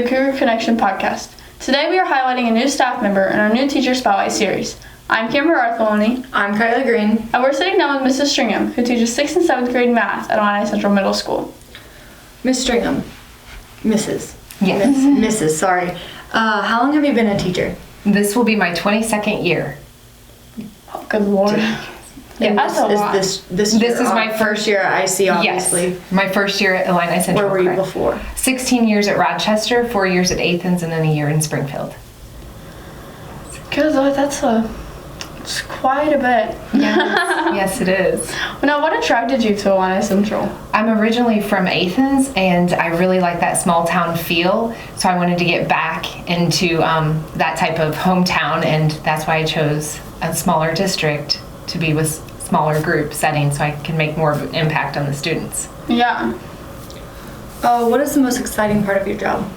Cougar Connection podcast. Today we are highlighting a new staff member in our new Teacher Spotlight series. I'm Kamber Arthalony. I'm Kylie Green. And we're sitting down with Mrs. Stringham, who teaches 6th and 7th grade math at Illini Central Middle School. Miss Stringham. Mrs. Yes. Mrs. Sorry. How long have you been a teacher? This will be my 22nd year. Oh, good Lord. Yeah, that's a lot. This is my first year at IC, obviously. Yes, my first year at Illini Central. Where were you before? 16 years at Rochester, 4 years at Athens, and then a year in Springfield. Good Lord, it's quite a bit. Yes, it is. Now, what attracted you to Illini Central? I'm originally from Athens, and I really like that small town feel, so I wanted to get back into that type of hometown, and that's why I chose a smaller district to be with smaller group settings so I can make more of an impact on the students. Yeah. What is the most exciting part of your job?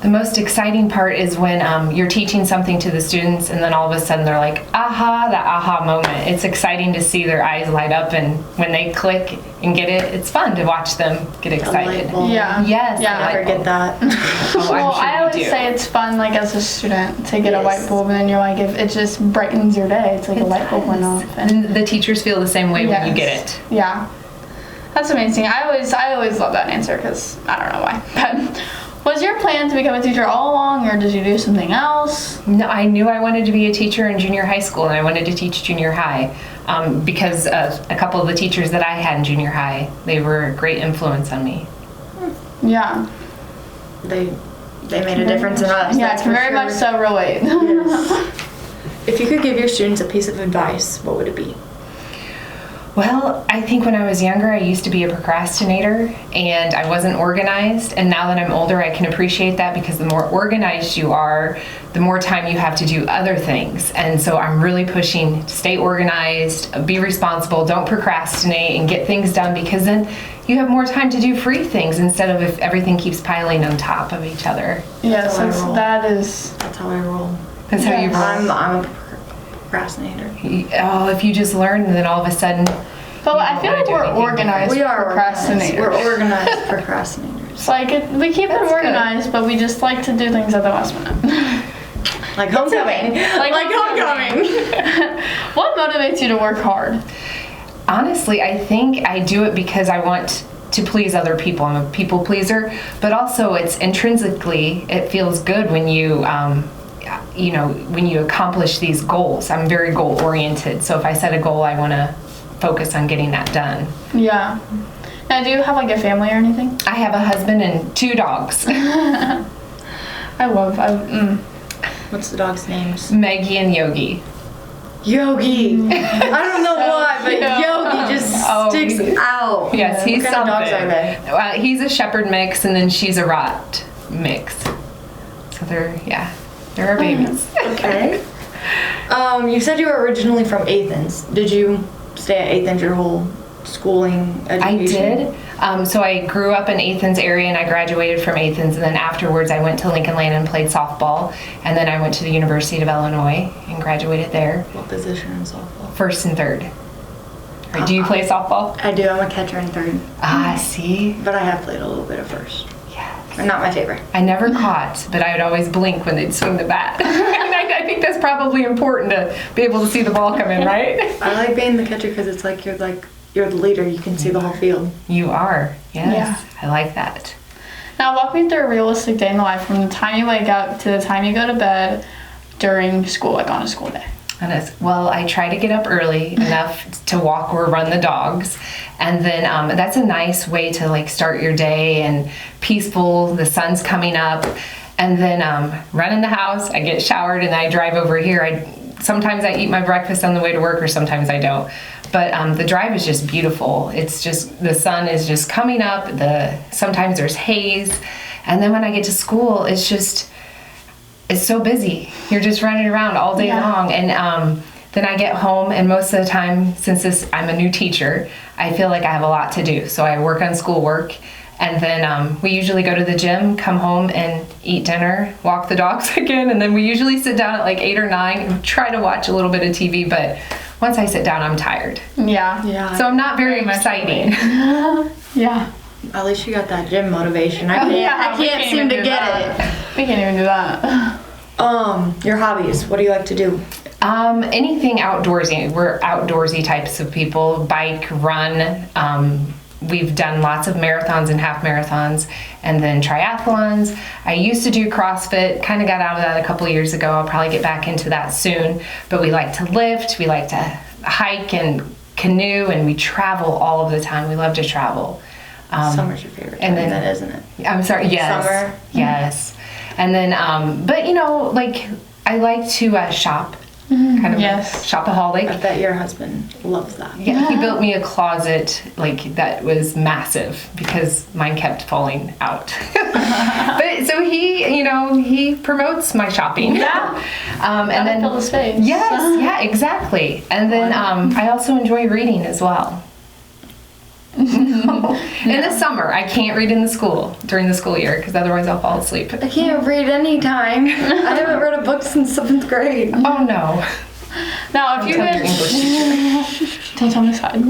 The most exciting part is when you're teaching something to the students and then all of a sudden they're like, aha, that aha moment. It's exciting to see their eyes light up, and when they click and get it, it's fun to watch them get excited. Yeah. Yes. Yeah. I never get that. Oh, Well, I'm sure I always you do. say it's fun, like, as a student, to get a Yes. light bulb, and then you're like, if it just brightens your day. It's like a light bulb went off. And the teachers feel the same way when you get it. Yeah. That's amazing. I always love that answer because I don't know why. But was your plan to become a teacher all along, or did you do something else? No, I knew I wanted to be a teacher in junior high school, and I wanted to teach junior high because a couple of the teachers that I had in junior high, they were a great influence on me. Yeah. They made a difference in us. Yeah, I that's can for very sure. much so relate. Yes. If you could give your students a piece of advice, what would it be? Well, I think when I was younger, I used to be a procrastinator and I wasn't organized. And now that I'm older, I can appreciate that because the more organized you are, the more time you have to do other things. And so I'm really pushing to stay organized, be responsible, don't procrastinate, and get things done, because then you have more time to do free things instead of if everything keeps piling on top of each other. Yes, That's how I roll. that's That's how I roll. That's how you roll. I'm a procrastinator. Oh, if you just learn, and then all of a sudden, But I feel wanna like do we're anything organized We are procrastinators. We're organized procrastinators. It's like we keep it That's organized, but we just like to do things at the last minute. Like homecoming. Like homecoming. What motivates you to work hard? honestly, I think I do it because I want to please other people. I'm a people pleaser, but also it's intrinsically, it feels good when you, when you accomplish these goals. I'm very goal oriented. So if I set a goal, I want to focus on getting that done. Yeah. Now, do you have like a family or anything? I have a husband and 2 dogs, What's the dog's names? Maggie and Yogi. Yogi. I don't know why, but Yogi just sticks out. Yes, he's What kind something. of dogs are they? He's a shepherd mix, and then she's a Rot mix. So they're our babies. Okay. You said you were originally from Athens. Did you stay at Athens your whole schooling education? I did. So I grew up in Athens area, and I graduated from Athens, and then afterwards I went to Lincoln Land and played softball, and then I went to the University of Illinois and graduated there. What position in softball? First and third. Right, do you play softball? I do. I'm a catcher in third. See? But I have played a little bit of first. Yes. Not my favorite. I never caught, but I would always blink when they'd swing the bat. And I think that's probably important to be able to see the ball come in, right? I like being the catcher because it's like you're the leader. You can see the whole field. You are. Yes. Yeah. I like that. Now, walk me through a realistic day in the life from the time you wake up to the time you go to bed during school, like on a school day. Well, I try to get up early enough to walk or run the dogs, and then that's a nice way to like start your day and peaceful. The sun's coming up, and then run in the house. I get showered and I drive over here. Sometimes I eat my breakfast on the way to work, or sometimes I don't. But the drive is just beautiful. It's just the sun is just coming up. Sometimes there's haze, and then when I get to school, it's so busy. You're just running around all day long. And then I get home, and most of the time, since I'm a new teacher, I feel like I have a lot to do. So I work on schoolwork, and then we usually go to the gym, come home and eat dinner, walk the dogs again, and then we usually sit down at like 8 or 9 and try to watch a little bit of TV, but once I sit down, I'm tired. Yeah. So I'm not very exciting. Yeah. At least you got that gym motivation. I can't we seem to do get that. it. can't even do that. Your hobbies. What do you like to do? Anything outdoorsy. We're outdoorsy types of people. Bike, run. We've done lots of marathons and half marathons, and then triathlons. I used to do CrossFit, kind of got out of that a couple years ago. I'll probably get back into that soon. But we like to lift, we like to hike and canoe, and we travel all of the time. We love to travel. Summer's your favorite time, then, isn't it? I'm sorry, yes. Summer? Yes. And then, but you know, like, I like to shop. Kind of Yes. a shopaholic. I bet your husband loves that. Yeah, he built me a closet like that was massive because mine kept falling out. But so he, you know, he promotes my shopping. Yeah. And then fill the space. Yes, yeah, exactly. And then I also enjoy reading as well. In the summer, I can't read during the school year because otherwise I'll fall asleep. I can't read anytime. I haven't read a book since 7th grade. Oh no. Now, if you Tell your could, English teacher. don't tell me side.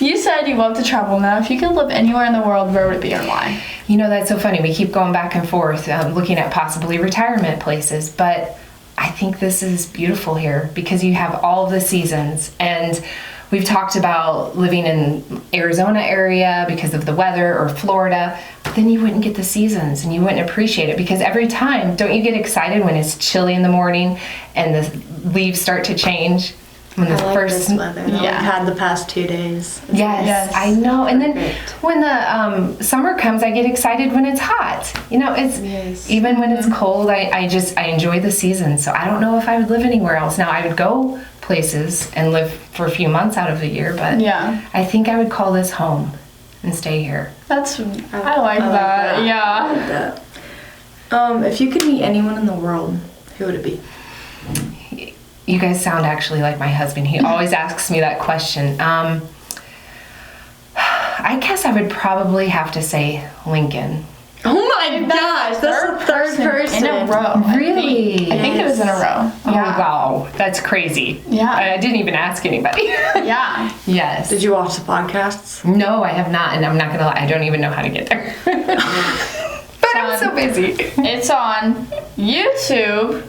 You said you love to travel. Now, if you could live anywhere in the world, where would it be and why? You know, that's so funny. We keep going back and forth, looking at possibly retirement places, but I think this is beautiful here because you have all of the seasons. And we've talked about living in Arizona area because of the weather, or Florida, but then you wouldn't get the seasons and you wouldn't appreciate it because every time, don't you get excited when it's chilly in the morning and the leaves start to change? When the I like first this weather that we've had the past 2 days. It's Yes, I know. And then when the summer comes, I get excited when it's hot. You know, it's even when it's cold. I enjoy the season. So I don't know if I would live anywhere else. Now I would go places and live for a few months out of the year, but I think I would call this home and stay here. I like that. Yeah. I like that. If you could meet anyone in the world, who would it be? You guys sound actually like my husband. He always asks me that question. I guess I would probably have to say Lincoln. Oh my gosh, that's the third person in a row. Really? I think it was in a row. Oh, wow. That's crazy. Yeah. I didn't even ask anybody. Yeah. Yes. Did you watch the podcasts? No, I have not, and I'm not going to lie. I don't even know how to get there. But I'm so busy. It's on YouTube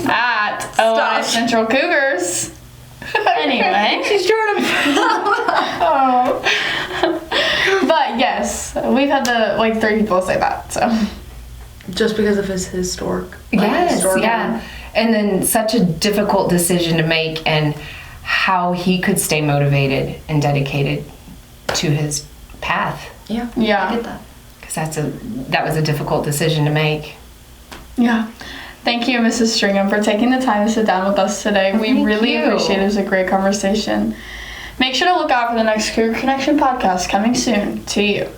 at Illini Central Cougars. Anyway. She's trying to... But yes, we've had 3 people say that, so. Just because of his historic... Yes, yeah. And then such a difficult decision to make, and how he could stay motivated and dedicated to his path. Yeah. I get that. Because that was a difficult decision to make. Yeah. Thank you, Mrs. Stringham, for taking the time to sit down with us today. We really appreciate it. It was a great conversation. Make sure to look out for the next Cougar Connection podcast coming soon to you.